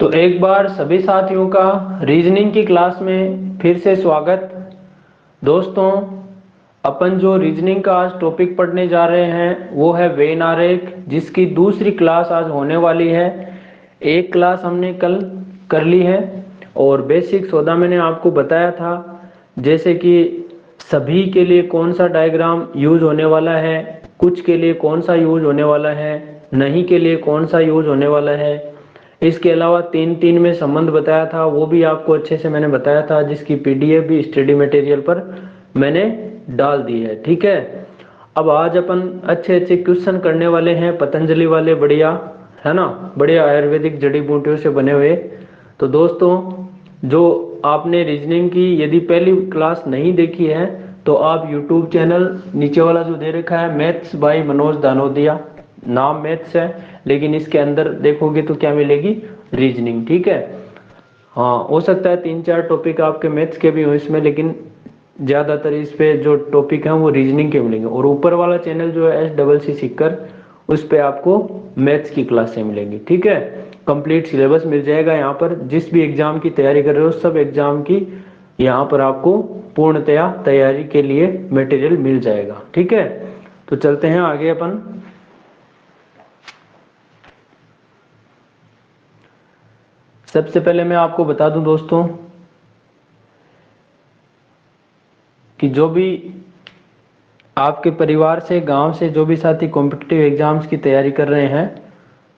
तो एक बार सभी साथियों का रीजनिंग की क्लास में फिर से स्वागत। दोस्तों, अपन जो रीजनिंग का आज टॉपिक पढ़ने जा रहे हैं वो है वेन आरेख, जिसकी दूसरी क्लास आज होने वाली है। एक क्लास हमने कल कर ली है और बेसिक सौदा मैंने आपको बताया था, जैसे कि सभी के लिए कौन सा डायग्राम यूज होने वाला है, कुछ के लिए कौन सा यूज होने वाला है, नहीं के लिए कौन सा यूज होने वाला है। इसके अलावा तीन तीन में संबंध बताया था, वो भी आपको अच्छे से मैंने बताया था, जिसकी पीडीएफ भी स्टडी मटेरियल पर मैंने डाल दी है। ठीक है, अब आज अपन अच्छे अच्छे क्वेश्चन करने वाले हैं, पतंजलि वाले, बढ़िया है ना, बढ़िया आयुर्वेदिक जड़ी बूटियों से बने हुए। तो दोस्तों, जो आपने रीजनिंग की यदि पहली क्लास नहीं देखी है तो आप यूट्यूब चैनल नीचे वाला जो दे रखा है मैथ्स बाय मनोज दानोदिया, नाम मैथ्स है लेकिन इसके अंदर देखोगे तो क्या मिलेगी, रीजनिंग। ठीक है, हाँ हो सकता है तीन चार टॉपिक आपके मैथ्स के भी हो इसमें, लेकिन ज्यादातर इस पे जो टॉपिक हैं वो रीजनिंग के मिलेंगे। और ऊपर वाला चैनल जो है SCC सीकर, उस पे आपको मैथ्स की क्लासें मिलेंगी। ठीक है, कंप्लीट सिलेबस मिल जाएगा यहाँ पर। जिस भी एग्जाम की तैयारी कर रहे हो सब एग्जाम की यहाँ पर आपको पूर्णतया तैयारी के लिए मटेरियल मिल जाएगा। ठीक है, तो चलते हैं आगे अपन। सबसे पहले मैं आपको बता दूं दोस्तों कि जो भी आपके परिवार से, गांव से जो भी साथी कॉम्पिटिटिव एग्जाम्स की तैयारी कर रहे हैं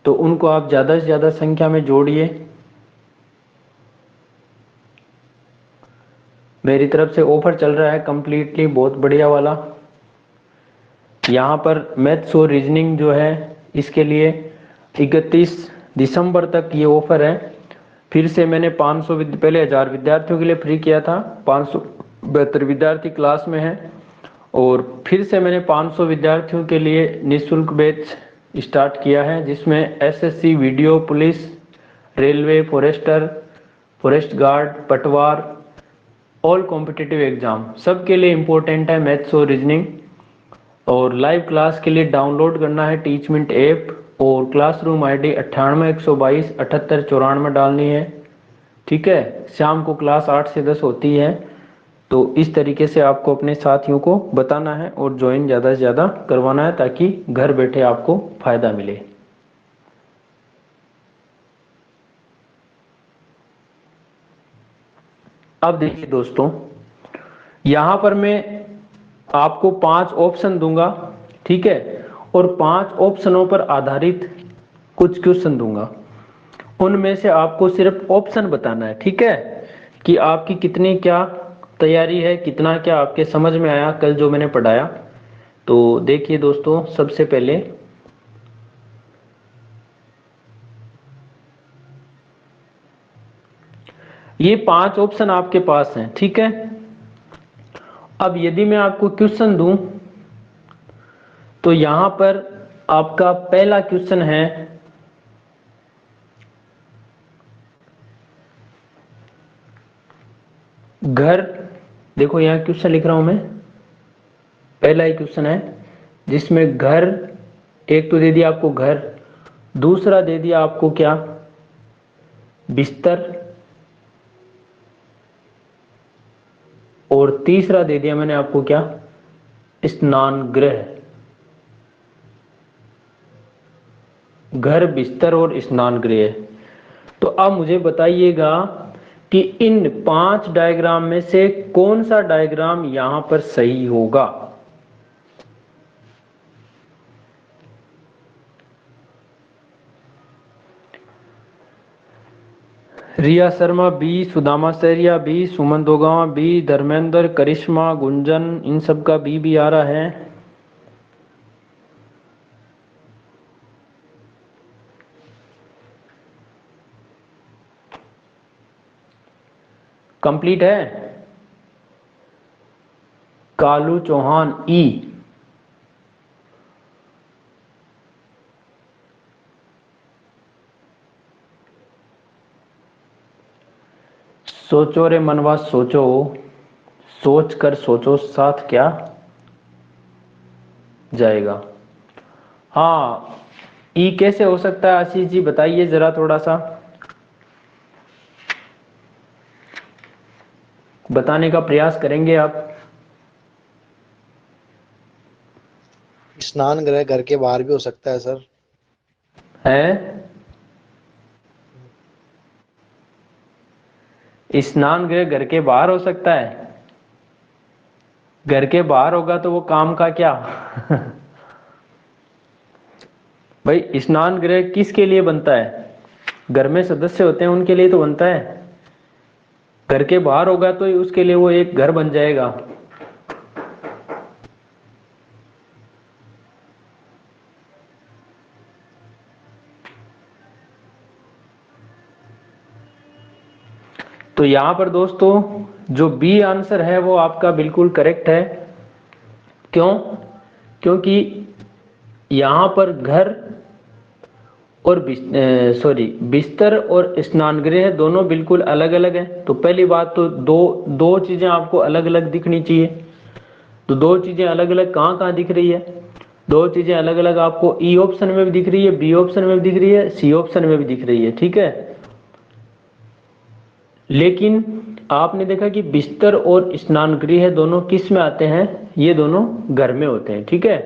तो उनको आप ज़्यादा से ज़्यादा संख्या में जोड़िए। मेरी तरफ से ऑफर चल रहा है कंप्लीटली, बहुत बढ़िया वाला। यहाँ पर मैथ्स और रीजनिंग जो है इसके लिए 31 दिसंबर तक ये ऑफर है। फिर से मैंने 500 पहले 1000 विद्यार्थियों के लिए फ्री किया था, 572 विद्यार्थी क्लास में है। और फिर से मैंने 500 विद्यार्थियों के लिए निःशुल्क बैच स्टार्ट किया है, जिसमें SSC, video, police, railway, forester, forest guard, पटवार, ऑल कॉम्पिटिटिव एग्जाम सबके लिए इम्पोर्टेंट है मैथ्स और रीजनिंग। और लाइव क्लास के लिए डाउनलोड करना है टीचमिंट ऐप, और क्लासरूम ID 98 122 78 94 डालनी है। ठीक है, शाम को क्लास 8 से 10 होती है। तो इस तरीके से आपको अपने साथियों को बताना है और ज्वाइन ज़्यादा से ज़्यादा करवाना है, ताकि घर बैठे आपको फायदा मिले। अब देखिए दोस्तों, यहां पर मैं आपको 5 ऑप्शन दूंगा। ठीक है, और 5 ऑप्शनों पर आधारित कुछ क्वेश्चन दूंगा, उनमें से आपको सिर्फ ऑप्शन बताना है। ठीक है, कि आपकी कितनी क्या तैयारी है, कितना क्या आपके समझ में आया कल जो मैंने पढ़ाया। तो देखिए दोस्तों, सबसे पहले ये 5 ऑप्शन आपके पास हैं। ठीक है, अब यदि मैं आपको क्वेश्चन दूं तो यहां पर आपका पहला क्वेश्चन है, घर। देखो यहां क्वेश्चन लिख रहा हूं मैं, पहला ही क्वेश्चन है जिसमें घर, एक तो दे दिया आपको घर, दूसरा दे दिया आपको क्या, बिस्तर, और तीसरा दे दिया मैंने आपको क्या, स्नान गृह। घर, बिस्तर और स्नान गृह। तो अब मुझे बताइएगा कि इन 5 डायग्राम में से कौन सा डायग्राम यहां पर सही होगा। रिया शर्मा बी, सुदामा सहरिया बी, सुमन दोगावा बी, धर्मेंद्र, करिश्मा, गुंजन, इन सब का बी भी आ रहा है। कंप्लीट है। कालू चौहान ई, सोचो रे मनवा सोचो, सोच कर सोचो साथ क्या जाएगा। हाँ, ई कैसे हो सकता है आशीष जी, बताइए जरा थोड़ा सा। बताने का प्रयास करेंगे आप? स्नान गृह घर के बाहर भी हो सकता है सर। है स्नान गृह घर के बाहर हो सकता है? घर के बाहर होगा तो वो काम का क्या? भाई स्नान गृह किसके लिए बनता है? घर में सदस्य होते हैं उनके लिए तो बनता है। घर के बाहर होगा तो उसके लिए वो एक घर बन जाएगा। तो यहां पर दोस्तों जो बी आंसर है वो आपका बिल्कुल करेक्ट है। क्यों? क्योंकि यहां पर घर और बिस्तर और स्नान गृह दोनों बिल्कुल अलग अलग हैं। तो पहली बात तो दो दो चीजें आपको अलग अलग दिखनी चाहिए। तो दो चीजें अलग अलग कहाँ कहाँ दिख रही है? दो चीजें अलग अलग आपको ई ऑप्शन में भी दिख रही है, बी ऑप्शन में भी दिख रही है, सी ऑप्शन में भी दिख रही है। ठीक है, लेकिन आपने देखा कि बिस्तर और स्नान गृह दोनों किस में आते हैं? ये दोनों घर में होते हैं। ठीक है,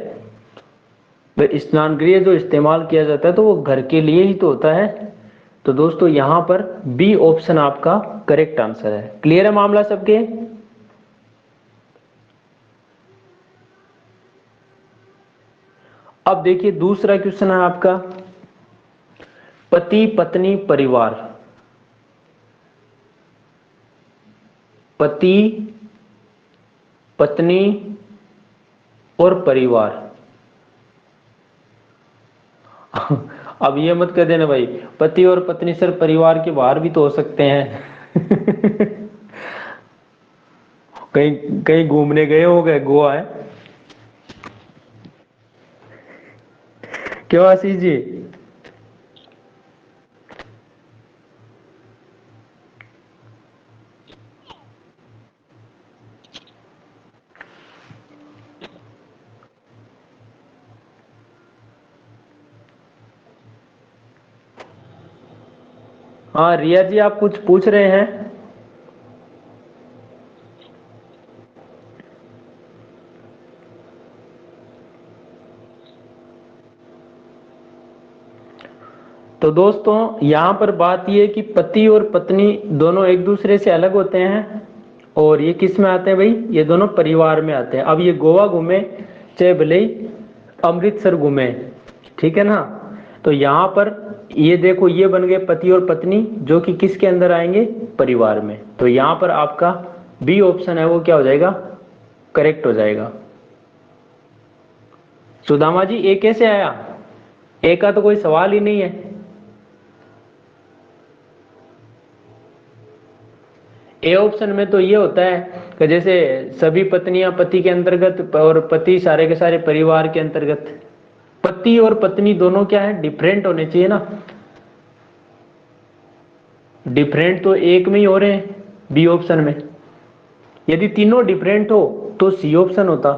तो स्नान गृह जो इस्तेमाल किया जाता है तो वो घर के लिए ही तो होता है। तो दोस्तों यहां पर बी ऑप्शन आपका करेक्ट आंसर है। क्लियर है मामला सबके? अब देखिए दूसरा क्वेश्चन है आपका, पति पत्नी परिवार। पति पत्नी और परिवार। अब ये मत कर देना भाई पति और पत्नी सर परिवार के बाहर भी तो हो सकते हैं। कहीं कहीं घूमने गए हो गए गोवा है? क्यों आशीष जी? हाँ रिया जी आप कुछ पूछ रहे हैं? तो दोस्तों यहां पर बात यह है कि पति और पत्नी दोनों एक दूसरे से अलग होते हैं और ये किस में आते हैं भाई? ये दोनों परिवार में आते हैं। अब ये गोवा घूमे चाहे भले ही अमृतसर घूमे, ठीक है ना? तो यहां पर ये देखो ये बन गए पति और पत्नी जो कि किसके अंदर आएंगे? परिवार में। तो यहां पर आपका बी ऑप्शन है वो क्या हो जाएगा? करेक्ट हो जाएगा। सुदामा जी ए कैसे आया? ए का तो कोई सवाल ही नहीं है। ए ऑप्शन में तो ये होता है कि जैसे सभी पत्नियां पति के अंतर्गत और पति सारे के सारे परिवार के अंतर्गत। पति और पत्नी दोनों क्या है? डिफरेंट होने चाहिए ना। डिफरेंट तो एक में ही हो रहे हैं बी ऑप्शन में। यदि तीनों डिफरेंट हो तो सी ऑप्शन होता।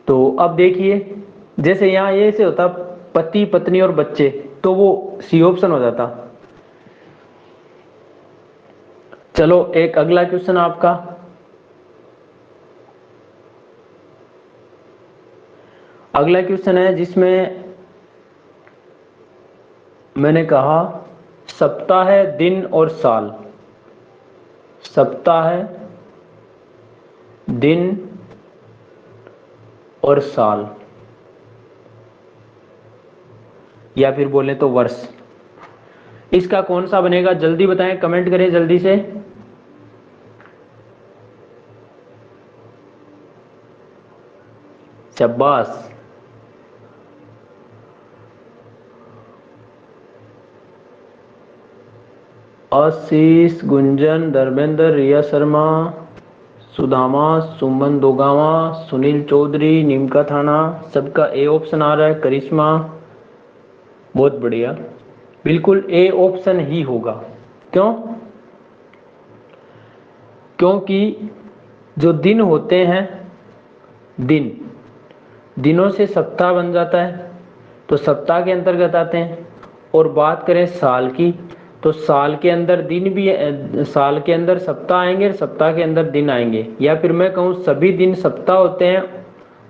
तो अब देखिए जैसे यहां ये से होता पति पत्नी और बच्चे, तो वो सी ऑप्शन हो जाता। चलो एक अगला क्वेश्चन आपका, अगला क्वेश्चन है जिसमें मैंने कहा सप्ताह है दिन और साल। सप्ताह है दिन और साल, या फिर बोले तो वर्ष। इसका कौन सा बनेगा जल्दी बताएं, कमेंट करें जल्दी से। शाबाश। आशीष, गुंजन, धर्मेंद्र, रिया शर्मा, सुदामा, सुमन दोगावा, सुनील चौधरी, नीमका थाना, सबका ए ऑप्शन आ रहा है। करिश्मा, बहुत बढ़िया, बिल्कुल ए ऑप्शन ही होगा। क्यों? क्योंकि जो दिन होते हैं, दिन दिनों से सप्ताह बन जाता है तो सप्ताह के अंतर्गत आते हैं। और बात करें साल की, तो साल के अंदर दिन भी, साल के अंदर सप्ताह आएंगे और सप्ताह के अंदर दिन आएंगे, या फिर मैं कहूँ सभी दिन सप्ताह होते हैं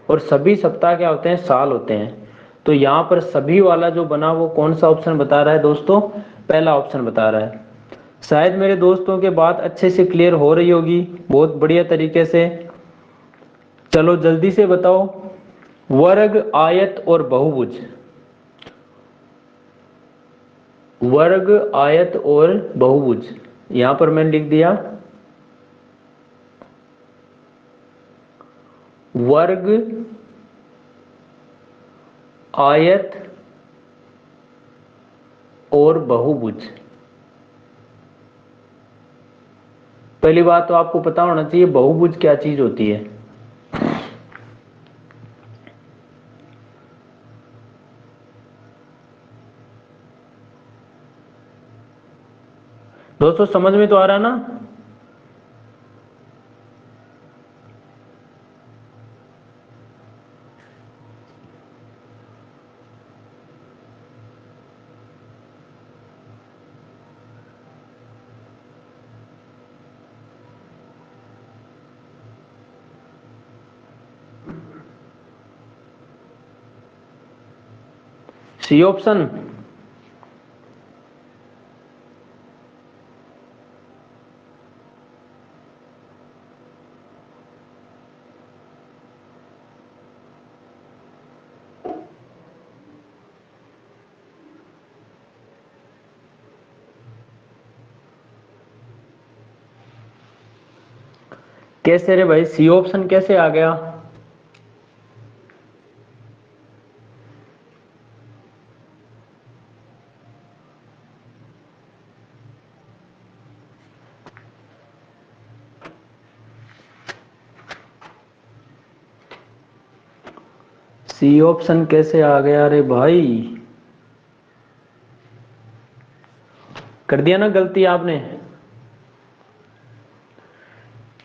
और सभी सप्ताह क्या होते हैं, साल होते हैं। तो यहाँ पर सभी वाला जो बना वो कौन सा ऑप्शन बता रहा है दोस्तों, पहला ऑप्शन बता रहा है। शायद मेरे दोस्तों के बात अच्छे से क्लियर हो रही होगी, बहुत बढ़िया तरीके से। चलो जल्दी से बताओ, वर्ग, आयत और बहुभुज। वर्ग, आयत और बहुभुज, यहां पर मैंने लिख दिया वर्ग, आयत और बहुभुज। पहली बात तो आपको पता होना चाहिए बहुभुज क्या चीज होती है। दोस्तों समझ में तो आ रहा ना? C option. कैसे रे भाई, सी ऑप्शन कैसे आ गया? सी ऑप्शन कैसे आ गया रे भाई? कर दिया ना गलती आपने।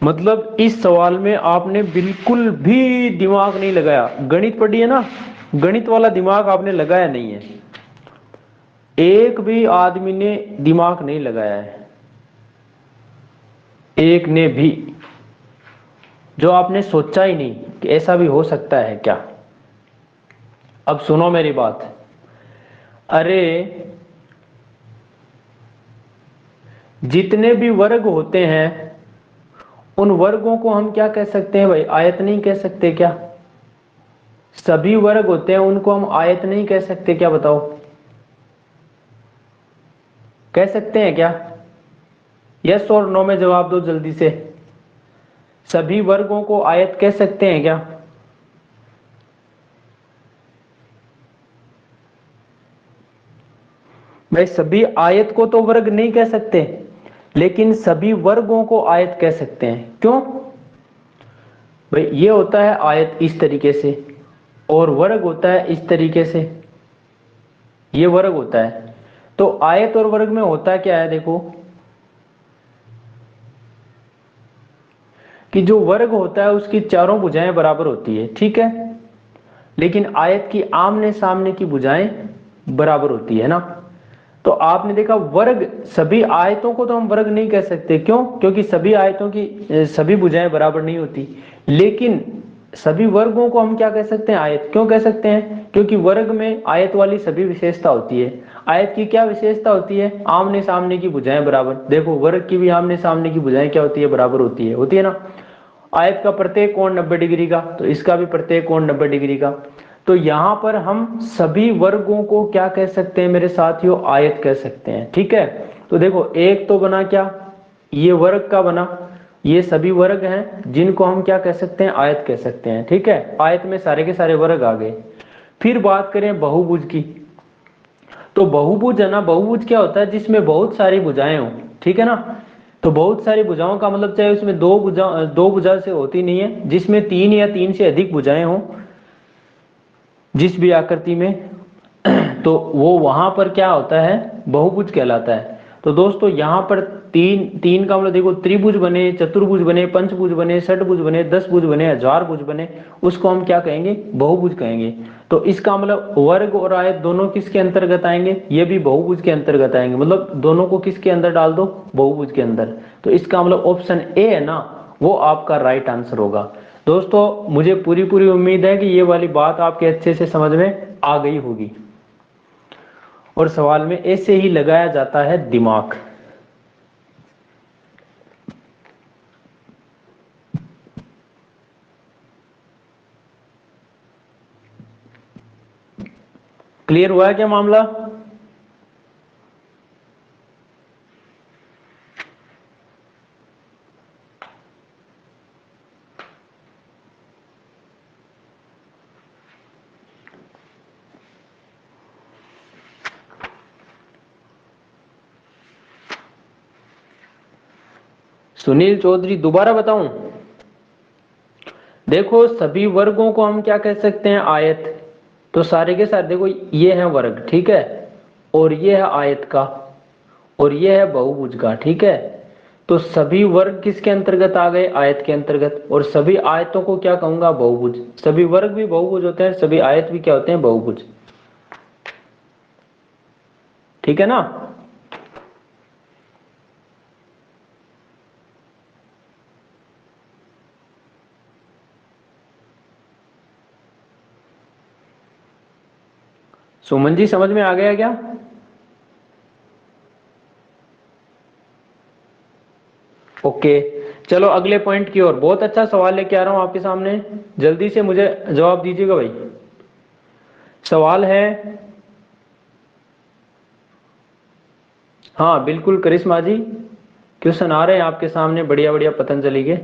मतलब इस सवाल में आपने बिल्कुल भी दिमाग नहीं लगाया। गणित पढ़ी है ना, गणित वाला दिमाग आपने लगाया नहीं है, एक भी आदमी ने दिमाग नहीं लगाया है, एक ने भी। जो आपने सोचा ही नहीं कि ऐसा भी हो सकता है क्या। अब सुनो मेरी बात। अरे जितने भी वर्ग होते हैं उन वर्गों को हम क्या कह सकते हैं भाई, आयत नहीं कह सकते क्या? सभी वर्ग होते हैं उनको हम आयत नहीं कह सकते क्या, बताओ कह सकते हैं क्या? यस और नो में जवाब दो जल्दी से। सभी वर्गों को आयत कह सकते हैं क्या? भाई सभी आयत को तो वर्ग नहीं कह सकते, लेकिन सभी वर्गों को आयत कह सकते हैं। क्यों भाई? ये होता है आयत इस तरीके से और वर्ग होता है इस तरीके से, ये वर्ग होता है। तो आयत और वर्ग में होता क्या है, देखो कि जो वर्ग होता है उसकी चारों भुजाएं बराबर होती है, ठीक है, लेकिन आयत की आमने सामने की भुजाएं बराबर होती है ना। तो आपने देखा वर्ग, सभी आयतों को तो हम वर्ग नहीं कह सकते, क्यों? क्योंकि सभी आयतों की सभी भुजाएं बराबर नहीं होती। लेकिन सभी वर्गों को हम क्या कह सकते हैं, आयत। क्यों कह सकते हैं? क्योंकि वर्ग में आयत वाली सभी विशेषता होती है। आयत की क्या विशेषता होती है? आमने सामने की भुजाएं बराबर। देखो वर्ग की भी आमने सामने की भुजाएं क्या होती है, बराबर होती है ना। आयत का प्रत्येक कोण 90 डिग्री का, तो इसका भी प्रत्येक कोण 90 डिग्री का। तो यहां पर हम सभी वर्गों को क्या कह सकते हैं मेरे साथियों, आयत कह सकते हैं, ठीक है। तो देखो एक तो बना क्या, ये वर्ग का बना, ये सभी वर्ग हैं जिनको हम क्या कह सकते हैं, आयत कह सकते हैं, ठीक है। आयत में सारे के सारे वर्ग आ गए। फिर बात करें बहुभुज की, तो बहुभुज है ना, बहुभुज क्या होता है, जिसमें बहुत सारी भुजाएं हो, ठीक है ना। तो बहुत सारी भुजाओं का मतलब चाहे उसमें दो भुजा से होती नहीं है, जिसमें तीन या तीन से अधिक भुजाएं हो जिस भी आकृति में, तो वो वहां पर क्या होता है, बहुभुज कहलाता है। तो दोस्तों यहां पर तीन तीन का मतलब देखो, त्रिभुज बने, चतुर्भुज बने, पंचभुज बने, षटभुज बने, 10 भुज बने, 1000 भुज बने, उसको हम क्या कहेंगे, बहुभुज कहेंगे। तो इसका मतलब वर्ग और आयत दोनों किसके अंतर्गत आएंगे? ये भी बहुभुज के अंतर्गत आएंगे। मतलब दोनों को किसके अंदर डाल दो? बहुभुज के अंदर। तो इसका मतलब ऑप्शन ए है ना, वो आपका राइट आंसर होगा। दोस्तों मुझे पूरी पूरी उम्मीद है कि ये वाली बात आपके अच्छे से समझ में आ गई होगी। और सवाल में ऐसे ही लगाया जाता है दिमाग। क्लियर हुआ है क्या मामला? सुनील चौधरी दोबारा बताऊं? देखो सभी वर्गों को हम क्या कह सकते हैं? आयत। तो सारे के सारे देखो ये है वर्ग, ठीक है, और ये है आयत का, और ये है बहुभुज का, ठीक है। तो सभी वर्ग किसके अंतर्गत आ गए? आयत के अंतर्गत। और सभी आयतों को क्या कहूंगा? बहुभुज। सभी वर्ग भी बहुभुज होते हैं, सभी आयत भी क्या होते हैं? बहुभुज। ठीक है ना? सुमन जी समझ में आ गया क्या? ओके, चलो अगले पॉइंट की ओर। बहुत अच्छा सवाल लेके आ रहा हूं आपके सामने, जल्दी से मुझे जवाब दीजिएगा भाई। सवाल है, हाँ बिल्कुल करिश्मा जी, क्वेश्चन आ रहे हैं आपके सामने बढ़िया बढ़िया पतंजलि के।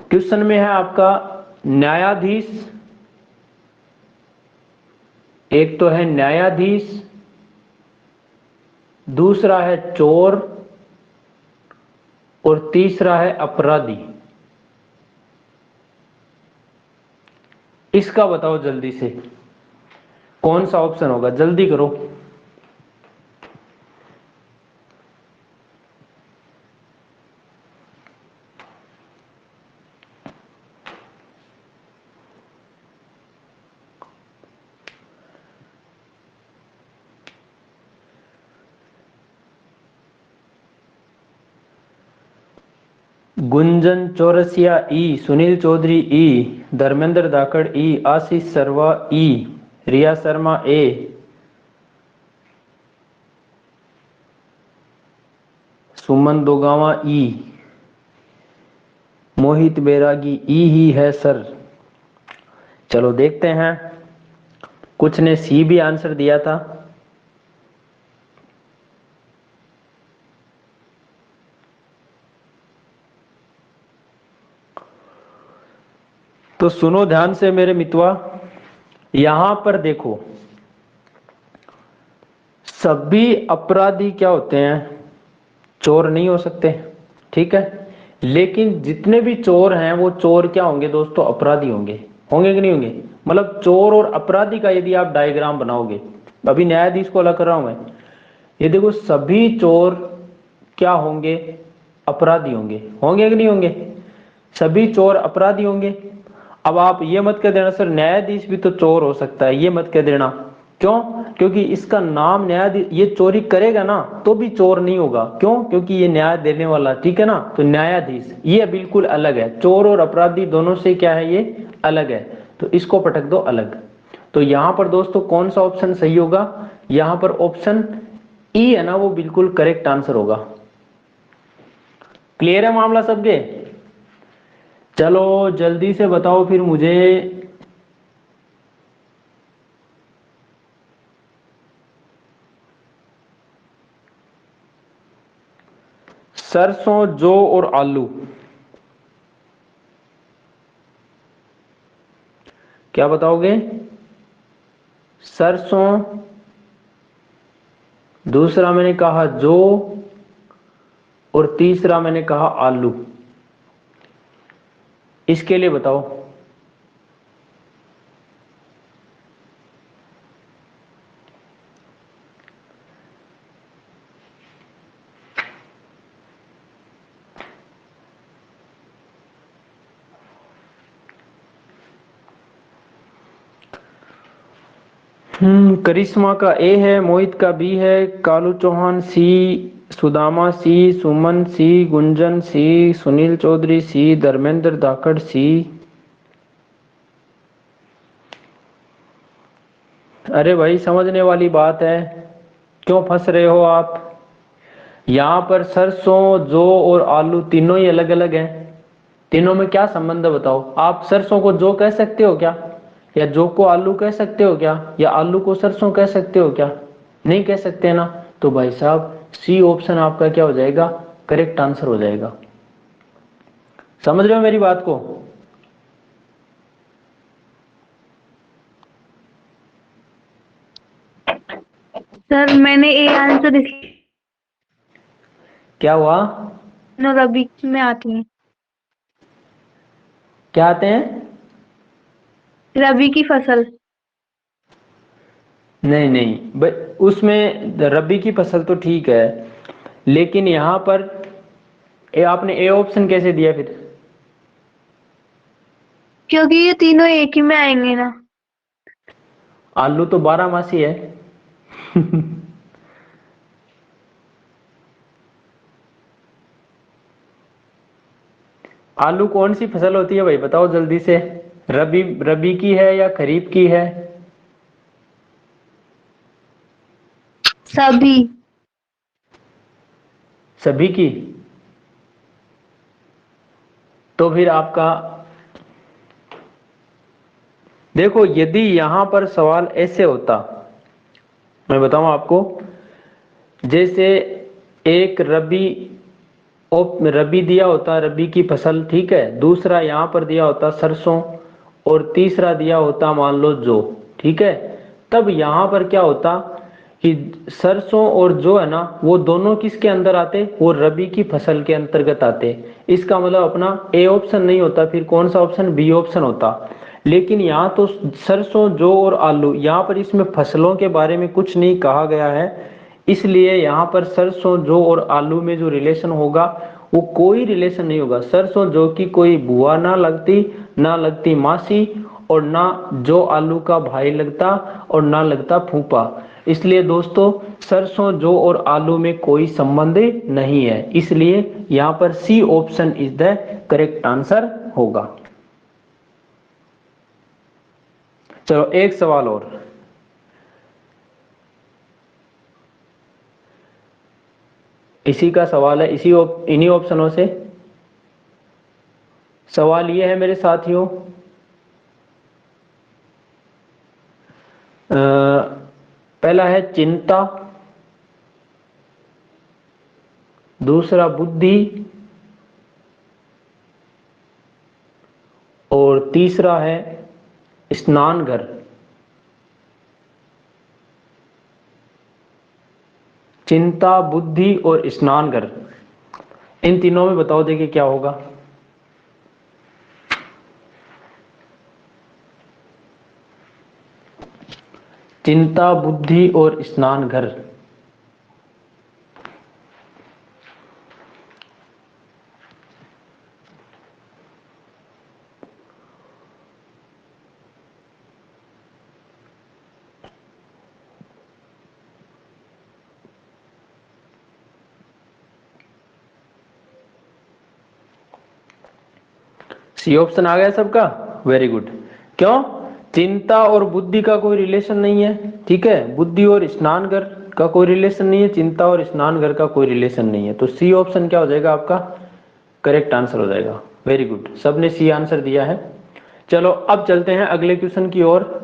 क्वेश्चन में है आपका न्यायाधीश, एक तो है न्यायाधीश, दूसरा है चोर, और तीसरा है अपराधी। इसका बताओ जल्दी से कौन सा ऑप्शन होगा? जल्दी करो। गुंजन चौरसिया ई, सुनील चौधरी ई, धर्मेंद्र धाकड़ ई, आशीष सर्वा ई, रिया शर्मा ए, सुमन दोगावा ई, मोहित बैरागी ई ही है सर। चलो देखते हैं। कुछ ने सी भी आंसर दिया था। तो सुनो ध्यान से मेरे मितवा, यहां पर देखो सभी अपराधी क्या होते हैं? चोर नहीं हो सकते, ठीक है। लेकिन जितने भी चोर हैं वो चोर क्या होंगे दोस्तों? अपराधी होंगे। होंगे कि नहीं होंगे? मतलब चोर और अपराधी का यदि आप डायग्राम बनाओगे, अभी न्यायाधीश को अलग कर रहा हूं मैं, ये देखो सभी चोर क्या होंगे? अपराधी होंगे। होंगे कि नहीं होंगे? सभी चोर अपराधी होंगे। अब आप ये मत कह देना सर न्यायाधीश भी तो चोर हो सकता है, ये मत कह देना। क्यों? क्योंकि इसका नाम न्यायाधीश, ये चोरी करेगा ना तो भी चोर नहीं होगा। क्यों? क्योंकि ये न्याय देने वाला, ठीक है ना। तो न्यायाधीश ये बिल्कुल अलग है, चोर और अपराधी दोनों से क्या है? ये अलग है। तो इसको पटक दो अलग। तो यहां पर दोस्तों कौन सा ऑप्शन सही होगा? यहां पर ऑप्शन ई है ना, वो बिल्कुल करेक्ट आंसर होगा। क्लियर है मामला सबके? चलो जल्दी से बताओ फिर मुझे। सरसों, जौ और आलू, क्या बताओगे? सरसों, दूसरा मैंने कहा जौ, और तीसरा मैंने कहा आलू। इसके लिए बताओ। करिश्मा का ए है, मोहित का बी है, कालू चौहान सी, सुदामा सी, सुमन सी, गुंजन सी, सुनील चौधरी सी, धर्मेंद्र धाकड़ सी। अरे भाई समझने वाली बात है, क्यों फंस रहे हो आप? यहाँ पर सरसों, जौ और आलू तीनों ही अलग अलग हैं। तीनों में क्या संबंध है बताओ? आप सरसों को जौ कह सकते हो क्या? या जौ को आलू कह सकते हो क्या? या आलू को सरसों कह सकते हो क्या? नहीं कह सकते ना। तो भाई साहब सी ऑप्शन आपका क्या हो जाएगा? करेक्ट आंसर हो जाएगा। समझ रहे हो मेरी बात को? सर मैंने ए आंसर इसलिए क्या हुआ? रबी में आती है। क्या आते हैं? रबी की फसल। नहीं नहीं उसमें रबी की फसल तो ठीक है, लेकिन यहां पर आपने ए ऑप्शन कैसे दिया फिर? क्योंकि ये तीनों एक ही में आएंगे ना। आलू तो 12 मासी है। आलू कौन सी फसल होती है भाई, बताओ जल्दी से। रबी रबी की है या खरीफ की है? सभी। सभी की। तो फिर आपका, देखो यदि यहां पर सवाल ऐसे होता, मैं बताऊं आपको, जैसे एक रबी दिया होता, रबी की फसल, ठीक है, दूसरा यहां पर दिया होता सरसों, और तीसरा दिया होता मान लो जौ, ठीक है, तब यहां पर क्या होता कि सरसों और जो है ना वो दोनों किसके अंदर आते? वो रबी की फसल के अंतर्गत आते। इसका मतलब अपना ए ऑप्शन नहीं होता, फिर कौन सा ऑप्शन? बी ऑप्शन होता। लेकिन यहाँ तो सरसों, जौ और आलू, यहाँ पर इसमें फसलों के बारे में कुछ नहीं कहा गया है, इसलिए यहाँ पर सरसों, जौ और आलू में जो रिलेशन होगा वो कोई रिलेशन नहीं होगा। सरसों जौ की कोई बुआ ना लगती मासी, और ना जो आलू का भाई लगता, और ना लगता फूफा। इसलिए दोस्तों सरसों, जौ और आलू में कोई संबंध नहीं है, इसलिए यहां पर C option is the correct answer होगा। चलो एक सवाल और। इसी का सवाल है, इन्हीं ऑप्शनों से। सवाल ये है मेरे साथियों, पहला है चिंता, दूसरा बुद्धि, और तीसरा है स्नान घर। चिंता, बुद्धि और स्नान घर, इन तीनों में बताओ देखिए क्या होगा। चिंता, बुद्धि और स्नान घर। सी ऑप्शन आ गया सबका? Very good. क्यों? चिंता और बुद्धि का कोई रिलेशन नहीं है, ठीक है, बुद्धि और स्नान घर का कोई रिलेशन नहीं है, चिंता और स्नान घर का कोई रिलेशन नहीं है, तो सी ऑप्शन क्या हो जाएगा आपका? करेक्ट आंसर हो जाएगा। वेरी गुड, सबने सी आंसर दिया है। चलो अब चलते हैं अगले क्वेश्चन की ओर।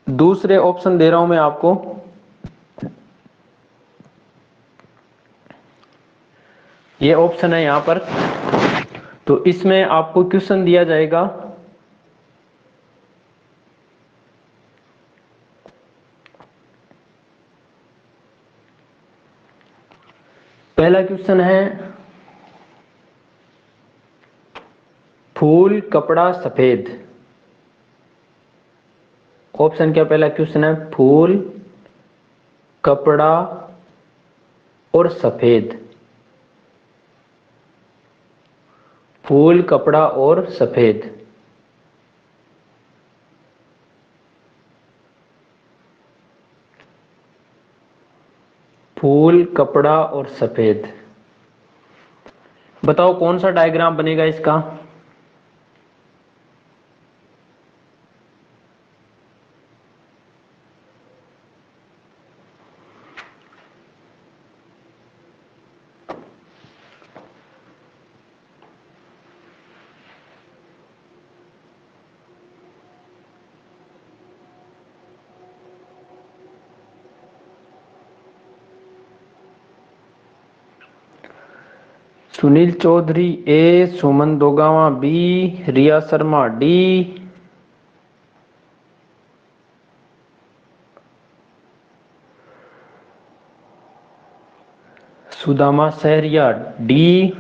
दूसरे ऑप्शन दे रहा हूं मैं आपको। ये ऑप्शन है यहां पर, तो इसमें आपको क्वेश्चन दिया जाएगा, पहला क्वेश्चन है फूल, कपड़ा, सफेद। ऑप्शन क्या? पहला क्वेश्चन है फूल, कपड़ा और सफेद। फूल, कपड़ा और सफेद। फूल, कपड़ा और सफेद। बताओ कौन सा डायग्राम बनेगा इसका। सुनील चौधरी ए, सुमन दोगावा B, Riya Sharma D, Sudama Sahariya D,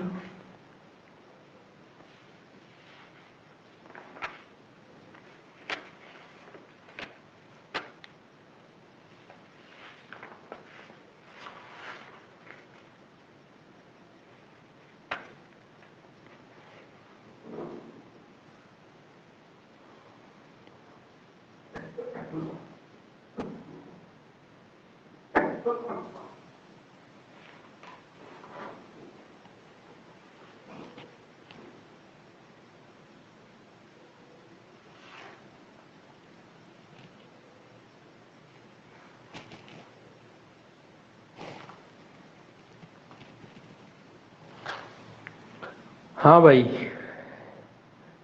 हाँ भाई,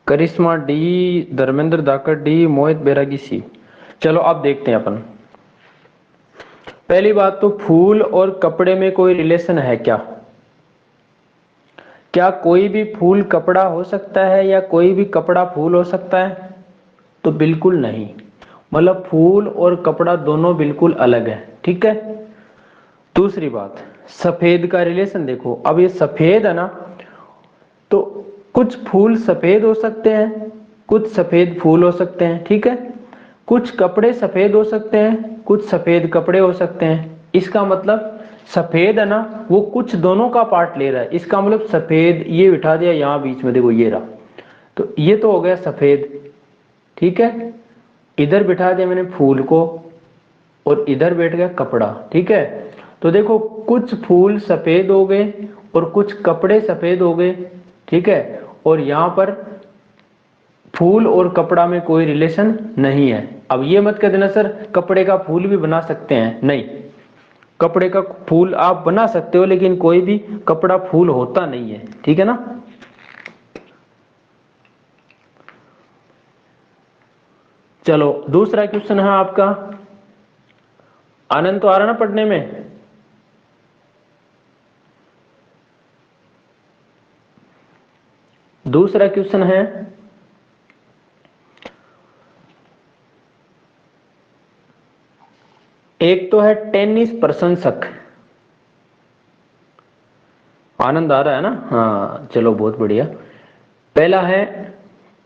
करिश्मा डी, धर्मेंद्र धाकड़ डी, मोहित बैरागी सी। चलो अब देखते हैं अपन। पहली बात तो फूल और कपड़े में कोई रिलेशन है क्या? क्या कोई भी फूल कपड़ा हो सकता है या कोई भी कपड़ा फूल हो सकता है? तो बिल्कुल नहीं। मतलब फूल और कपड़ा दोनों बिल्कुल अलग है, ठीक है। दूसरी बात, सफेद का रिलेशन देखो। अब ये सफेद है ना, तो कुछ फूल सफेद हो सकते हैं, कुछ सफेद फूल हो सकते हैं, ठीक है। कुछ कपड़े सफेद हो सकते हैं, कुछ सफेद कपड़े हो सकते हैं। इसका मतलब सफेद है ना, वो कुछ दोनों का पार्ट ले रहा है। इसका मतलब सफेद ये बिठा दिया यहां बीच में, देखो ये रहा, तो ये तो हो गया सफेद, ठीक है। इधर बिठा दिया मैंने फूल को और इधर बैठ गया कपड़ा, ठीक है। तो देखो कुछ फूल सफेद हो गए और कुछ कपड़े सफेद हो गए, ठीक है। और यहां पर फूल और कपड़ा में कोई रिलेशन नहीं है। अब ये मत कह देना सर कपड़े का फूल भी बना सकते हैं, नहीं। कपड़े का फूल आप बना सकते हो लेकिन कोई भी कपड़ा फूल होता नहीं है, ठीक है ना। चलो दूसरा क्वेश्चन है आपका। आनंद तो आ रहा ना पढ़ने में? दूसरा क्वेश्चन है, एक तो है टेनिस प्रशंसक। आनंद आ रहा है ना? हाँ चलो बहुत बढ़िया। पहला है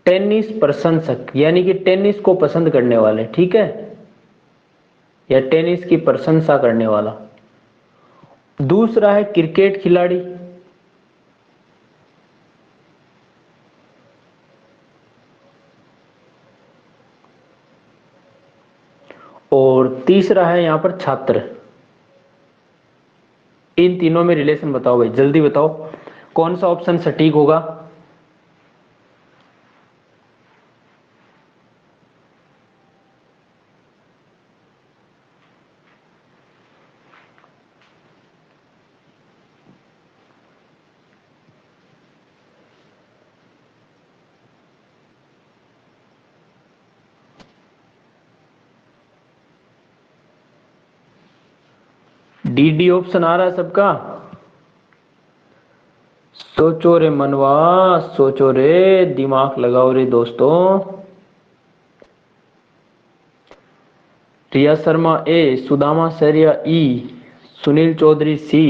टेनिस प्रशंसक, यानी कि टेनिस को पसंद करने वाले, ठीक है, या टेनिस की प्रशंसा करने वाला। दूसरा है क्रिकेट खिलाड़ी। और तीसरा है यहां पर छात्र। इन तीनों में रिलेशन बताओ भाई, जल्दी बताओ कौन सा ऑप्शन सटीक होगा। डी डी ऑप्शन आ रहा है सबका? सोचो रे मनवा, सोचो रे, दिमाग लगाओ रे दोस्तों। रिया शर्मा ए, सुदामा सरिया ई, सुनील चौधरी सी।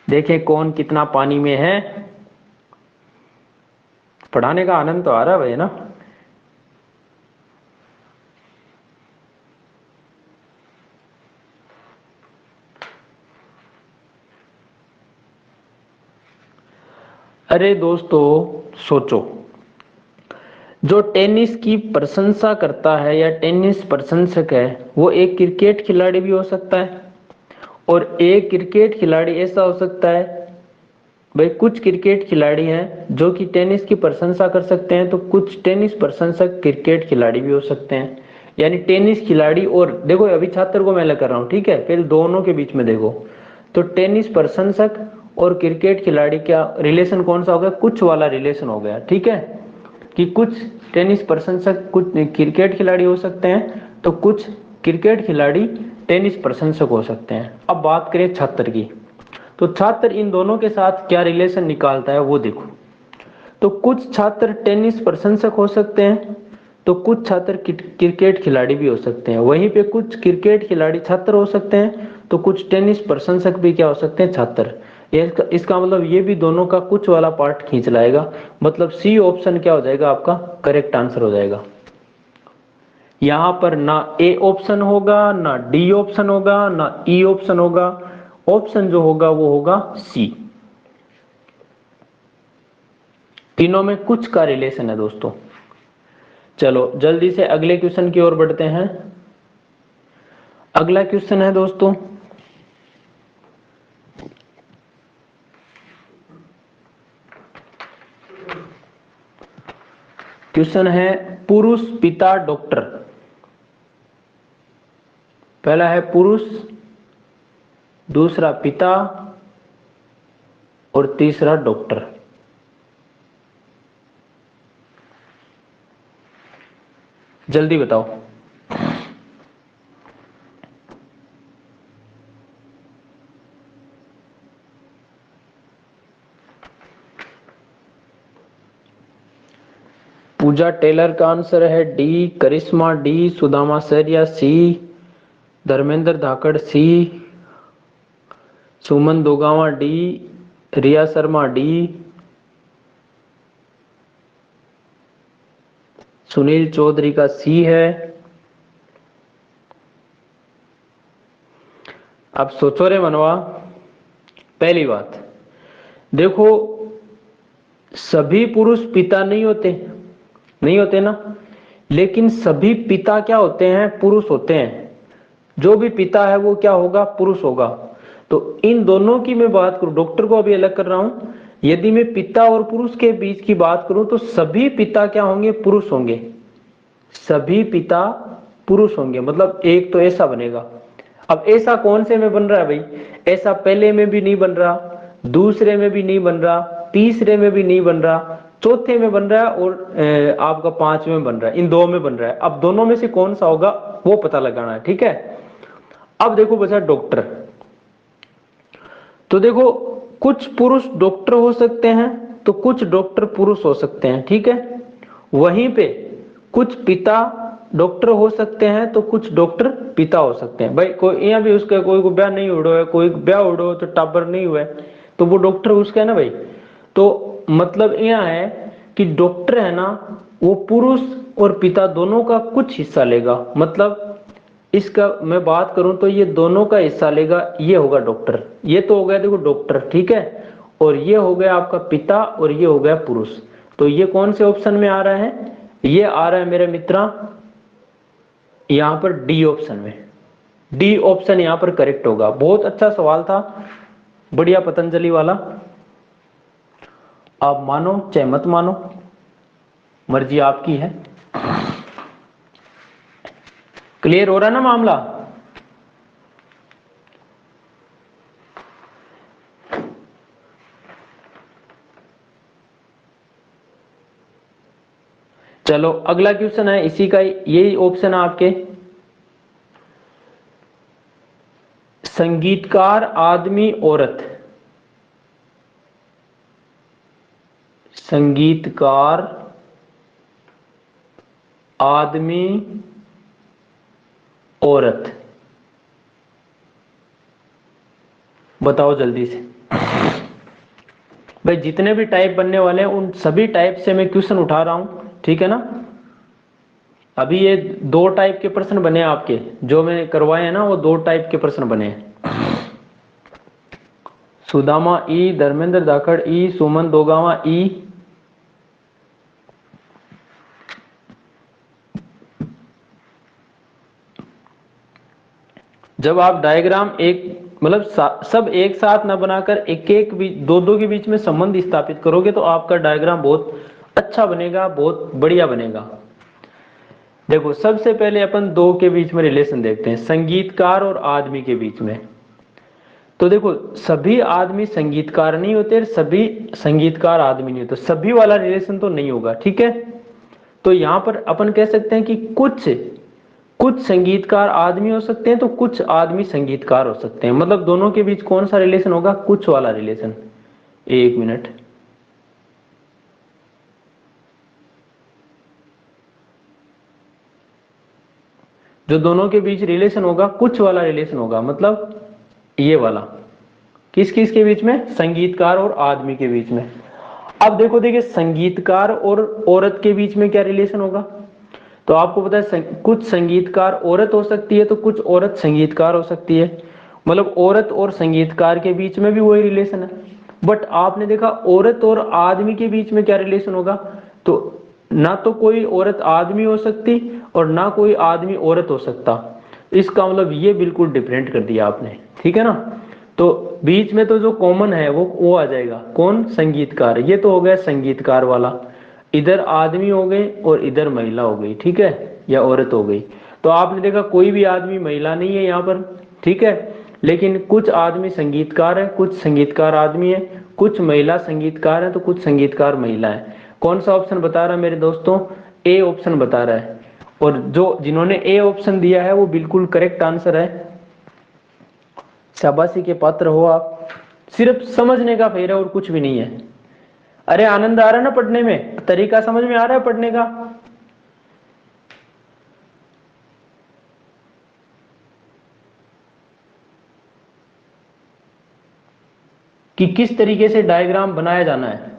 देखें कौन कितना पानी में है। पढ़ाने का आनंद तो आ रहा है भाई ना। अरे दोस्तों सोचो, जो टेनिस की प्रशंसा करता है या टेनिस प्रशंसक है वो एक क्रिकेट खिलाड़ी भी हो सकता है, और एक क्रिकेट खिलाड़ी ऐसा हो सकता है, भाई कुछ क्रिकेट खिलाड़ी हैं जो कि टेनिस की प्रशंसा कर सकते हैं, तो कुछ टेनिस प्रशंसक क्रिकेट खिलाड़ी भी हो सकते हैं। यानी टेनिस खिलाड़ी, और देखो अभी छात्र को मैं अलग कर रहा हूं, ठीक है, फिर दोनों के बीच में देखो, तो टेनिस प्रशंसक और क्रिकेट खिलाड़ी क्या रिलेशन कौन सा हो गया, कुछ वाला रिलेशन हो गया, ठीक है, कि कुछ टेनिस प्रशंसक कुछ क्रिकेट खिलाड़ी हो सकते हैं, तो कुछ क्रिकेट खिलाड़ी टेनिस प्रशंसक हो सकते हैं। अब बात करें छात्र की, तो छात्र इन दोनों के साथ क्या रिलेशन निकालता है वो देखो। तो कुछ छात्र टेनिस प्रशंसक हो सकते हैं, तो कुछ छात्र क्रिकेट खिलाड़ी भी हो सकते हैं, वहीं पे कुछ क्रिकेट खिलाड़ी छात्र हो सकते हैं, तो कुछ टेनिस प्रशंसक भी क्या हो सकते हैं, छात्र। इसका मतलब ये भी दोनों का कुछ वाला पार्ट खींच लाएगा, मतलब सी ऑप्शन क्या हो जाएगा आपका करेक्ट आंसर हो जाएगा। यहां पर ना ए ऑप्शन होगा, ना डी ऑप्शन होगा, ना ई ऑप्शन होगा, ऑप्शन जो होगा वो होगा सी। तीनों में कुछ का रिलेशन है दोस्तों। चलो जल्दी से अगले क्वेश्चन की ओर बढ़ते हैं। अगला क्वेश्चन है दोस्तों, क्वेश्चन है पुरुष पिता डॉक्टर। पहला है पुरुष, दूसरा पिता, और तीसरा डॉक्टर। जल्दी बताओ। पूजा टेलर का आंसर है डी, करिश्मा डी, सुदामा सरिया सी, धर्मेंद्र धाकड़ सी, सुमन दोगावा डी, रिया शर्मा डी, सुनील चौधरी का सी है। अब सोचो रे मनवा, पहली बात देखो, सभी पुरुष पिता नहीं होते, नहीं होते ना, लेकिन सभी पिता क्या होते हैं, पुरुष होते हैं। जो भी पिता है वो क्या होगा, पुरुष होगा। तो इन दोनों की मैं बात करूं, डॉक्टर को अभी अलग कर रहा हूं, यदि मैं पिता और पुरुष के बीच की बात करूं तो सभी पिता क्या होंगे, पुरुष होंगे। सभी पिता पुरुष होंगे, मतलब एक तो ऐसा बनेगा। अब ऐसा कौन से में बन रहा है भाई, ऐसा पहले में भी नहीं बन रहा, दूसरे में भी नहीं बन रहा, तीसरे में भी नहीं बन रहा, चौथे में बन रहा है, और आपका पांचवें में बन रहा है, इन दो में बन रहा है। अब दोनों में से कौन सा होगा वो पता लगाना है, ठीक है। अब देखो बचा डॉक्टर, तो देखो कुछ पुरुष डॉक्टर हो सकते हैं, तो कुछ डॉक्टर पुरुष हो सकते हैं, ठीक है। वहीं पे कुछ पिता डॉक्टर हो सकते हैं, तो कुछ डॉक्टर पिता हो सकते हैं। भाई कोई यहाँ भी उसका कोई को ब्याह नहीं उड़ो है, कोई ब्याह उड़ो तो टाबर नहीं हुआ है, तो वो डॉक्टर उसका है ना भाई। तो मतलब यहाँ है कि डॉक्टर है ना, वो पुरुष और पिता दोनों का कुछ हिस्सा लेगा, मतलब इसका मैं बात करूं तो ये दोनों का हिस्सा लेगा, ये होगा डॉक्टर। ये तो हो गया देखो डॉक्टर, ठीक है, और ये हो गया आपका पिता, और ये हो गया पुरुष। तो ये कौन से ऑप्शन में आ रहा है, ये आ रहा है मेरे मित्रा यहां पर डी ऑप्शन में। डी ऑप्शन यहां पर करेक्ट होगा। बहुत अच्छा सवाल था, बढ़िया पतंजलि वाला। आप मानो चाहे मत मानो, मर्जी आपकी है। क्लियर हो रहा है ना मामला। चलो अगला क्वेश्चन है इसी का, यही ऑप्शन है आपके। संगीतकार आदमी औरत, संगीतकार आदमी औरत, बताओ जल्दी से। भाई जितने भी टाइप बनने वाले हैं उन सभी टाइप से मैं क्वेश्चन उठा रहा हूं, ठीक है ना। अभी ये दो टाइप के प्रश्न बने आपके, जो मैंने करवाए हैं ना वो दो टाइप के प्रश्न बने हैं। सुदामा ई, धर्मेंद्र धाकड़ ई, सुमन दोगावा ई। जब आप डायग्राम एक मतलब सब एक साथ ना बनाकर एक एक दो दो के बीच में संबंध स्थापित करोगे तो आपका डायग्राम बहुत अच्छा बनेगा, बहुत बढ़िया बनेगा। देखो सबसे पहले अपन दो के बीच में रिलेशन देखते हैं, संगीतकार और आदमी के बीच में। तो देखो सभी आदमी संगीतकार नहीं होते, सभी संगीतकार आदमी नहीं होते, सभी वाला रिलेशन तो नहीं होगा, ठीक है। तो यहां पर अपन कह सकते हैं कि कुछ संगीतकार आदमी हो सकते हैं तो कुछ आदमी संगीतकार हो सकते हैं। मतलब दोनों के बीच कौन सा रिलेशन होगा? कुछ वाला रिलेशन। एक मिनट, जो दोनों के बीच रिलेशन होगा कुछ वाला रिलेशन होगा, मतलब ये वाला। किस किस के बीच में? संगीतकार और आदमी के बीच में। अब देखो देखिए संगीतकार और औरत के बीच में क्या रिलेशन होगा? तो आपको पता है कुछ संगीतकार औरत हो सकती है तो कुछ औरत संगीतकार हो सकती है। मतलब औरत और संगीतकार के बीच में भी वही रिलेशन है। बट आपने देखा औरत और आदमी के बीच में क्या रिलेशन होगा? तो ना तो कोई औरत आदमी हो सकती और ना कोई आदमी औरत हो सकता। इसका मतलब ये बिल्कुल डिफरेंट कर दिया आपने, ठीक है ना। तो बीच में तो जो कॉमन है वो आ जाएगा, कौन? संगीतकार। ये तो हो गया संगीतकार वाला। इधर आदमी हो गए और इधर महिला हो गई, ठीक है, या औरत हो गई। तो आपने देखा कोई भी आदमी महिला नहीं है यहाँ पर, ठीक है। लेकिन कुछ आदमी संगीतकार है, कुछ संगीतकार आदमी है, कुछ महिला संगीतकार है तो कुछ संगीतकार महिला है। कौन सा ऑप्शन बता रहा है मेरे दोस्तों? ए ऑप्शन बता रहा है। और जो जिन्होंने ए ऑप्शन दिया है वो बिल्कुल करेक्ट आंसर है। शाबाशी के पात्र हो आप। सिर्फ समझने का फेर है और कुछ भी नहीं है। अरे आनंद आ रहा है ना पढ़ने में? तरीका समझ में आ रहा है पढ़ने का? कि किस तरीके से डायग्राम बनाया जाना है।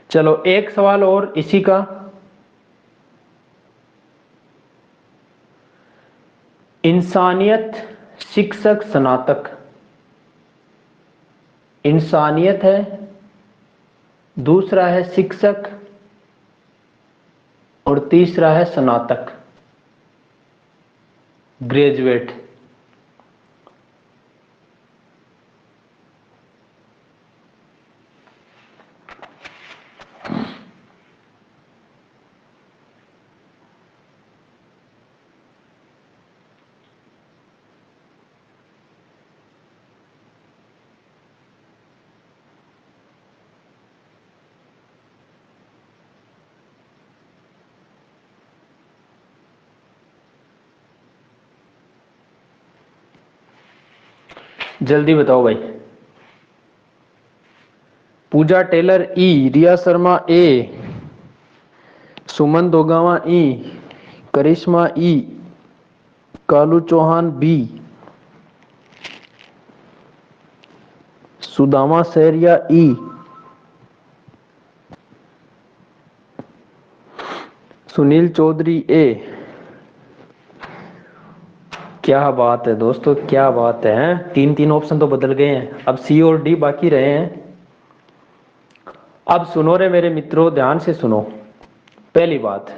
चलो एक सवाल और इसी का। इंसानियत, शिक्षक, स्नातक। इंसानियत है, दूसरा है शिक्षक और तीसरा है स्नातक, ग्रेजुएट। जल्दी बताओ भाई। पूजा टेलर ई, रिया शर्मा ए, सुमन दोगावा ई, करिश्मा ई, कालू चौहान बी, सुदामा सहरिया ई, सुनील चौधरी ए। क्या बात है दोस्तों, क्या बात है। तीन तीन ऑप्शन तो बदल गए हैं, अब सी और डी बाकी रहे हैं। अब सुनो रे मेरे मित्रों, ध्यान से सुनो। पहली बात,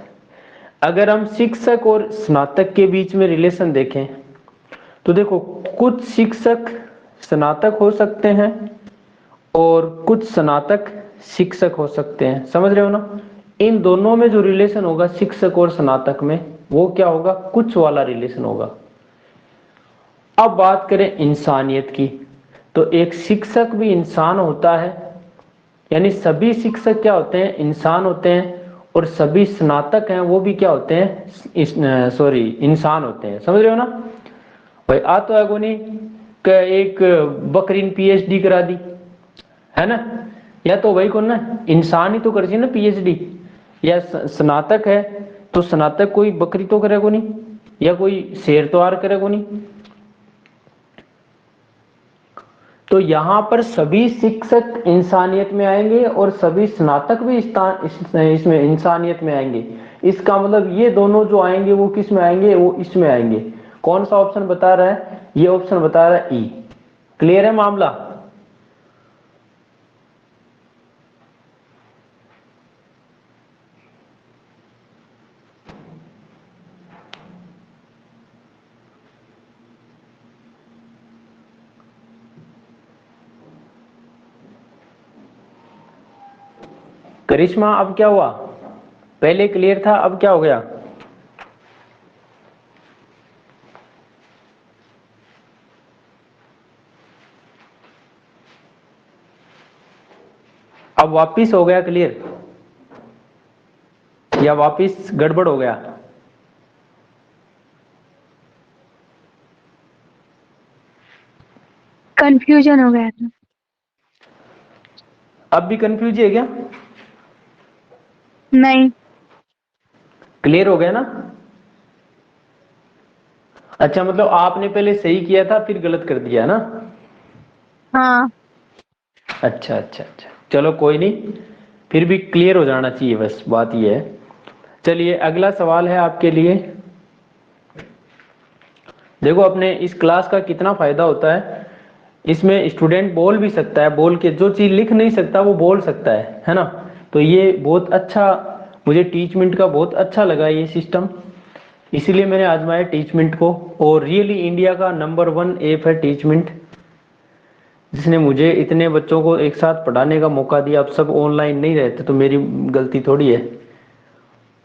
अगर हम शिक्षक और स्नातक के बीच में रिलेशन देखें तो देखो कुछ शिक्षक स्नातक हो सकते हैं और कुछ स्नातक शिक्षक हो सकते हैं। समझ रहे हो ना? इन दोनों में जो रिलेशन होगा शिक्षक और स्नातक में वो क्या होगा? कुछ वाला रिलेशन होगा। अब बात करें इंसानियत की, तो एक शिक्षक भी इंसान होता है, यानी सभी शिक्षक क्या होते हैं? इंसान होते हैं। और सभी स्नातक हैं वो भी क्या होते हैं? सॉरी, इंसान होते हैं। समझ रहे हो ना भाई? आ तो है कोनी एक बकरी ने पीएचडी करा दी है ना, या तो वही कौन ना इंसान ही तो कर ना पीएचडी। या स्नातक है तो स्नातक कोई बकरी तो करेगा नहीं, या कोई शेर तो आर करेगा नहीं। तो यहाँ पर सभी शिक्षक इंसानियत में आएंगे और सभी स्नातक भी इसमें इंसानियत में आएंगे। इसका मतलब ये दोनों जो आएंगे वो किस में आएंगे, वो इसमें आएंगे। कौन सा ऑप्शन बता रहा है, ये ऑप्शन बता रहा है ई। क्लियर है मामला? करिश्मा अब क्या हुआ, पहले क्लियर था अब क्या हो गया? अब वापिस हो गया क्लियर या वापिस गड़बड़ हो गया? कंफ्यूजन हो गया था। अब भी कंफ्यूज है क्या? नहीं। क्लियर हो गया ना? अच्छा, मतलब आपने पहले सही किया था फिर गलत कर दिया ना? हाँ। अच्छा अच्छा अच्छा, चलो कोई नहीं, फिर भी क्लियर हो जाना चाहिए, बस बात ये है। चलिए अगला सवाल है आपके लिए। देखो अपने इस क्लास का कितना फायदा होता है, इसमें स्टूडेंट बोल भी सकता है, बोल के जो चीज लिख नहीं सकता वो बोल सकता है ना? तो ये बहुत अच्छा, मुझे टीचमेंट का बहुत अच्छा लगा ये सिस्टम, इसीलिए मैंने आजमाया टीचमेंट को। और रियली इंडिया का नंबर 1 ऐप है टीचमेंट, जिसने मुझे इतने बच्चों को एक साथ पढ़ाने का मौका दिया। अब सब ऑनलाइन नहीं रहते तो मेरी गलती थोड़ी है,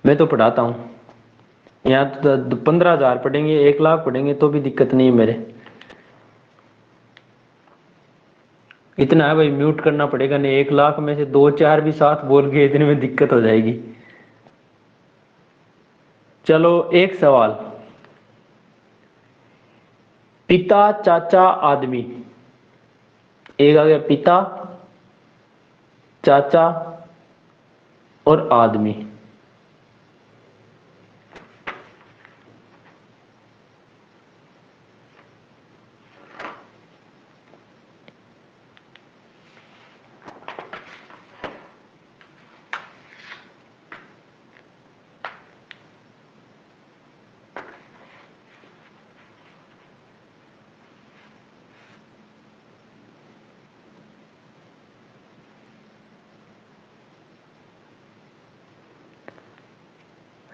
मैं तो पढ़ाता हूँ। यहाँ तो 15,000 पढ़ेंगे, 1 लाख पढ़ेंगे तो भी दिक्कत नहीं है मेरे। इतना है भाई, म्यूट करना पड़ेगा नहीं, 1 लाख में से 2-4 भी साथ बोल के इतने में दिक्कत हो जाएगी। चलो एक सवाल, पिता चाचा आदमी, एक आ गया पिता चाचा और आदमी।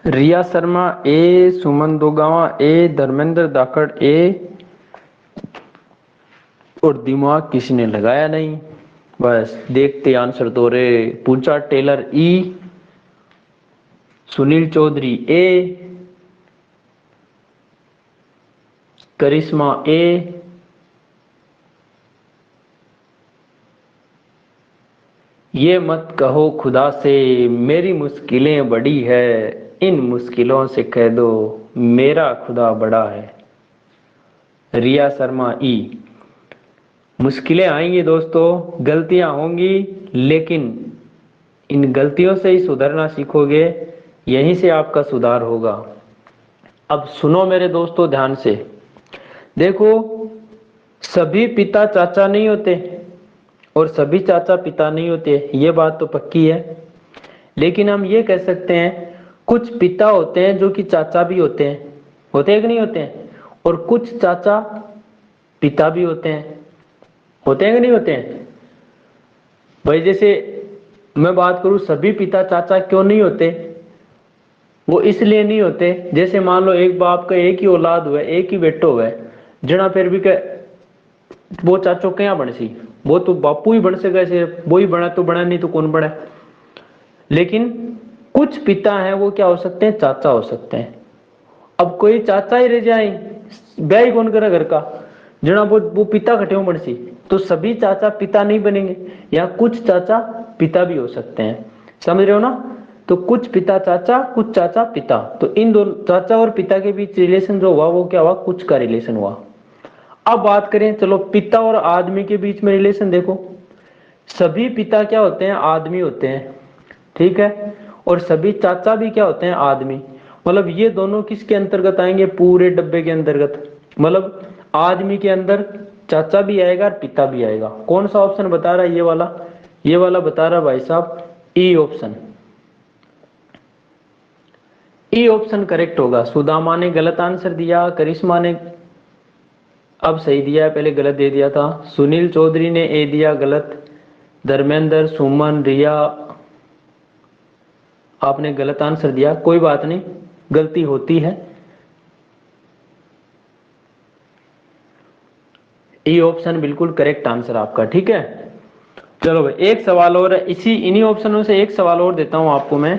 रिया शर्मा ए, सुमन दोगावा ए, धर्मेंद्र धाकड़ ए, और दिमाग किसी ने लगाया नहीं, बस देखते आंसर दो रे। पूजा टेलर ई, सुनील चौधरी ए, करिश्मा ए, ये मत कहो खुदा से मेरी मुश्किलें बड़ी है, इन मुश्किलों से कह दो मेरा खुदा बड़ा है। रिया शर्मा ई। मुश्किलें आएंगी दोस्तों, गलतियां होंगी, लेकिन इन गलतियों से ही सुधरना सीखोगे, यहीं से आपका सुधार होगा। अब सुनो मेरे दोस्तों ध्यान से, देखो सभी पिता चाचा नहीं होते और सभी चाचा पिता नहीं होते, ये बात तो पक्की है। लेकिन हम ये कह सकते हैं कुछ पिता होते हैं जो कि चाचा भी होते हैं कि नहीं होते हैं, और कुछ चाचा पिता भी होते हैं कि नहीं होते हैं भाई। जैसे मैं बात करूं, सभी पिता चाचा क्यों नहीं होते, वो इसलिए नहीं होते, जैसे मान लो एक बाप का एक ही औलाद हुआ, एक ही बेटो हुआ, जना फिर भी वो चाचो क्या बन सी, वो तो बापू ही बन सके, ऐसे वो ही बना तो बना, नहीं तो कौन बना। लेकिन कुछ पिता हैं वो क्या हो सकते हैं, चाचा हो सकते हैं। अब कोई चाचा ही रह जाए, ब्याह ही कौन करे घर का, जना वो पिता कटे बन सी, तो सभी चाचा पिता नहीं बनेंगे, या कुछ चाचा पिता भी हो सकते हैं, समझ रहे हो ना? तो कुछ पिता चाचा, कुछ चाचा पिता, तो इन दो चाचा और पिता के बीच रिलेशन जो हुआ वो क्या हुआ, कुछ का रिलेशन हुआ। अब बात करें, चलो पिता और आदमी के बीच में रिलेशन देखो, सभी पिता क्या होते हैं, आदमी होते हैं, ठीक है, और सभी चाचा भी क्या होते हैं, आदमी। मतलब ये दोनों किसके अंतर्गत आएंगे, पूरे डब्बे के अंतर्गत। मतलब आदमी के अंदर चाचा भी आएगा और पिता भी आएगा। कौन सा ऑप्शन बता रहा है? ये वाला बता रहा है भाई साहब E option. E option correct होगा। सुदामा ने गलत आंसर दिया, करिश्मा ने अब सही दिया है, पहले गलत दे दिया था। सुनील चौधरी ने ए दिया गलत। धर्मेंद्र, सुमन, रिया आपने गलत आंसर दिया, कोई बात नहीं, गलती होती है। ई ऑप्शन बिल्कुल करेक्ट आंसर आपका, ठीक है। चलो भाई एक सवाल और है, इसी इन्हीं ऑप्शनों से एक सवाल और देता हूं आपको मैं।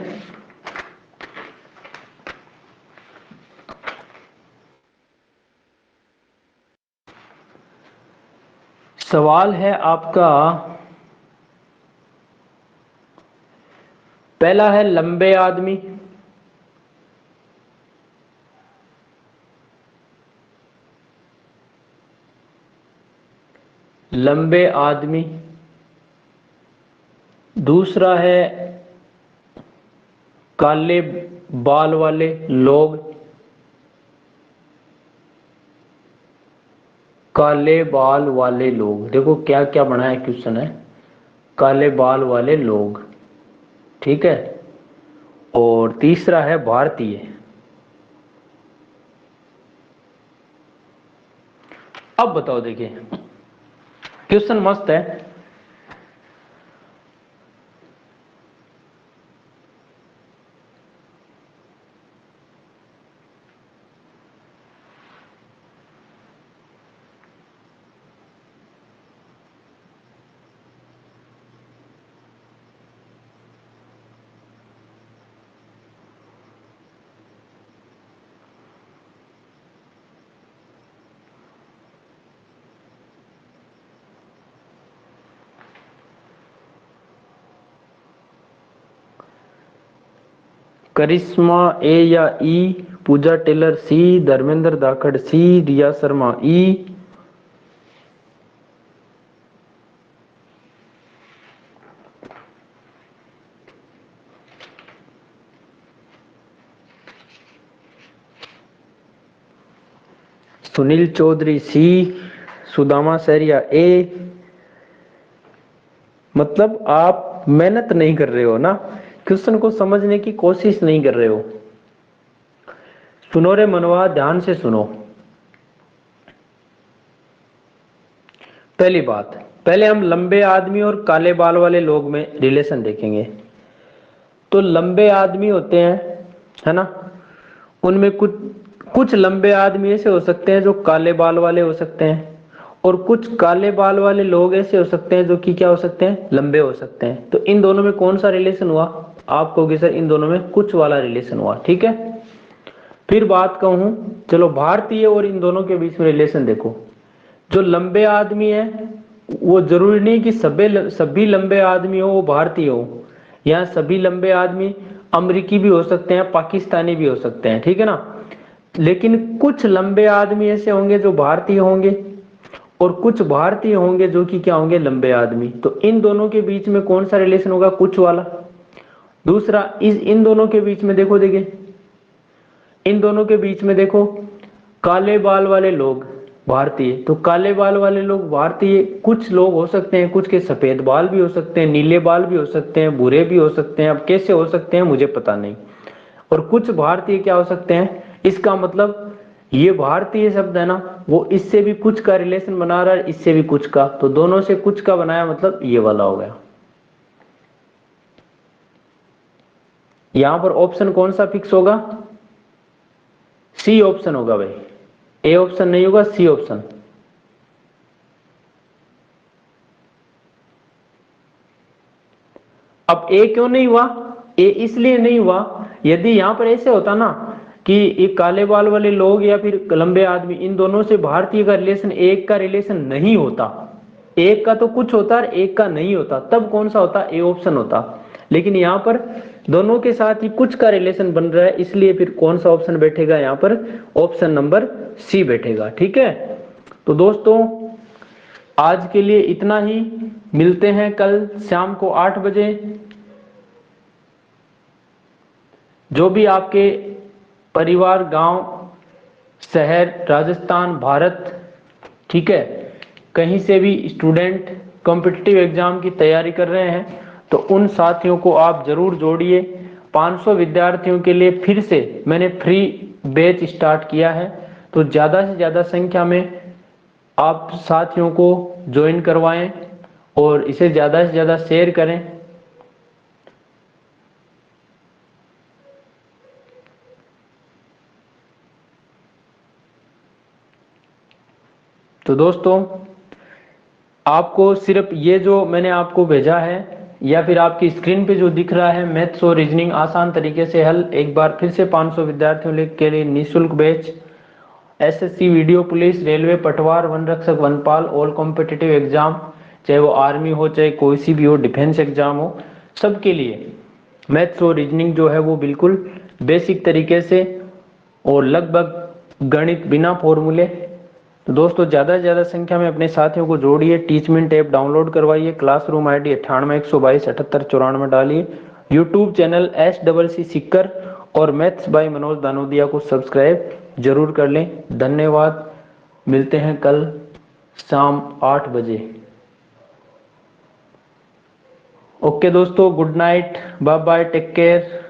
सवाल है आपका, पहला है लंबे आदमी, लंबे आदमी। दूसरा है काले बाल वाले लोग, काले बाल वाले लोग। देखो क्या क्या बना है, क्वेश्चन है काले बाल वाले लोग, ठीक है। और तीसरा है भारतीय। अब बताओ, देखिए क्वेश्चन मस्त है। करिश्मा ए या ई, पूजा टेलर सी, धर्मेंद्र धाकड़ सी, रिया शर्मा ई। सुनील चौधरी सी, सुदामा सहरिया ए। मतलब आप मेहनत नहीं कर रहे हो ना, क्वेश्चन को समझने की कोशिश नहीं कर रहे हो। सुनो रे मनवा, ध्यान से सुनो। पहली बात, पहले हम लंबे आदमी और काले बाल वाले लोग में रिलेशन देखेंगे। तो लंबे आदमी होते हैं, है ना, उनमें कुछ कुछ लंबे आदमी ऐसे हो सकते हैं जो काले बाल वाले हो सकते हैं, और कुछ काले बाल वाले लोग ऐसे हो सकते हैं जो कि क्या हो सकते हैं, लंबे हो सकते हैं। तो इन दोनों में कौन सा रिलेशन हुआ? आप कहोगे सर इन दोनों में कुछ वाला रिलेशन हुआ, ठीक है। फिर बात कहूं, चलो भारतीय और इन दोनों के बीच में रिलेशन देखो। जो लंबे आदमी है वो जरूरी नहीं कि सभी लंबे आदमी हो वो भारतीय हो। यहाँ सभी लंबे आदमी अमेरिकी भी हो सकते हैं, पाकिस्तानी भी हो सकते हैं, ठीक है ना। लेकिन कुछ लंबे आदमी ऐसे होंगे जो भारतीय होंगे, और कुछ भारतीय होंगे जो कि क्या होंगे, लंबे आदमी। तो इन दोनों के बीच में कौन सा रिलेशन होगा? कुछ वाला। दूसरा, इन दोनों के बीच में देखो, देखिए इन दोनों के बीच में देखो, काले बाल वाले लोग भारतीय। तो काले बाल वाले लोग भारतीय, कुछ लोग हो सकते हैं, कुछ के सफेद बाल भी हो सकते हैं, नीले बाल भी हो सकते हैं, भूरे भी हो सकते हैं। अब कैसे हो सकते हैं मुझे पता नहीं। और कुछ भारतीय क्या हो सकते हैं, इसका मतलब ये भारतीय शब्द है ना, वो इससे भी कुछ का रिलेशन बना रहा है, इससे भी कुछ का। तो दोनों से कुछ का बनाया, मतलब ये वाला हो गया। यहां पर ऑप्शन कौन सा फिक्स होगा? सी ऑप्शन होगा भाई, ए ऑप्शन नहीं होगा, सी ऑप्शन। अब ए क्यों नहीं हुआ? ए इसलिए नहीं हुआ, यदि यहां पर ऐसे होता ना कि ये काले बाल वाले लोग या फिर लंबे आदमी, इन दोनों से भारतीय का रिलेशन, एक का रिलेशन नहीं होता, एक का तो कुछ होता है एक का नहीं होता, तब कौन सा होता? ए ऑप्शन होता। लेकिन यहां पर दोनों के साथ ही कुछ का रिलेशन बन रहा है, इसलिए फिर कौन सा ऑप्शन बैठेगा यहां पर? ऑप्शन नंबर सी बैठेगा, ठीक है। तो दोस्तों आज के लिए इतना ही, मिलते हैं कल शाम को 8 बजे। जो भी आपके परिवार, गांव, शहर, राजस्थान, भारत, ठीक है, कहीं से भी स्टूडेंट कॉम्पिटिटिव एग्जाम की तैयारी कर रहे हैं तो उन साथियों को आप जरूर जोड़िए। 500 विद्यार्थियों के लिए फिर से मैंने फ्री बैच स्टार्ट किया है, तो ज़्यादा से ज़्यादा संख्या में आप साथियों को ज्वाइन करवाएं और इसे ज़्यादा से ज़्यादा शेयर करें। तो दोस्तों, आपको सिर्फ ये जो मैंने आपको भेजा है या फिर आपकी स्क्रीन पे जो दिख रहा है मैथ्स और रीजनिंग आसान तरीके से हल, एक बार फिर से 500 विद्यार्थियों के लिए निःशुल्क batch, SSC, video police, railway, पटवार, वन रक्षक, वनपाल, ऑल कॉम्पिटिटिव एग्जाम, चाहे वो आर्मी हो चाहे कोई सी भी हो, डिफेंस एग्जाम हो, सबके लिए मैथ्स और रीजनिंग जो है वो बिल्कुल बेसिक तरीके से और लगभग गणित बिना फॉर्मूले। तो दोस्तों, ज़्यादा से ज़्यादा संख्या में अपने साथियों को जोड़िए। टीचमेंट ऐप डाउनलोड करवाइए, क्लासरूम ID 9812278494 डालिए, यूट्यूब चैनल SCC सिक्कर और मैथ्स बाय मनोज दानोदिया को सब्सक्राइब जरूर कर लें। धन्यवाद। मिलते हैं कल शाम 8 बजे। ओके दोस्तों, good night, bye bye, take care.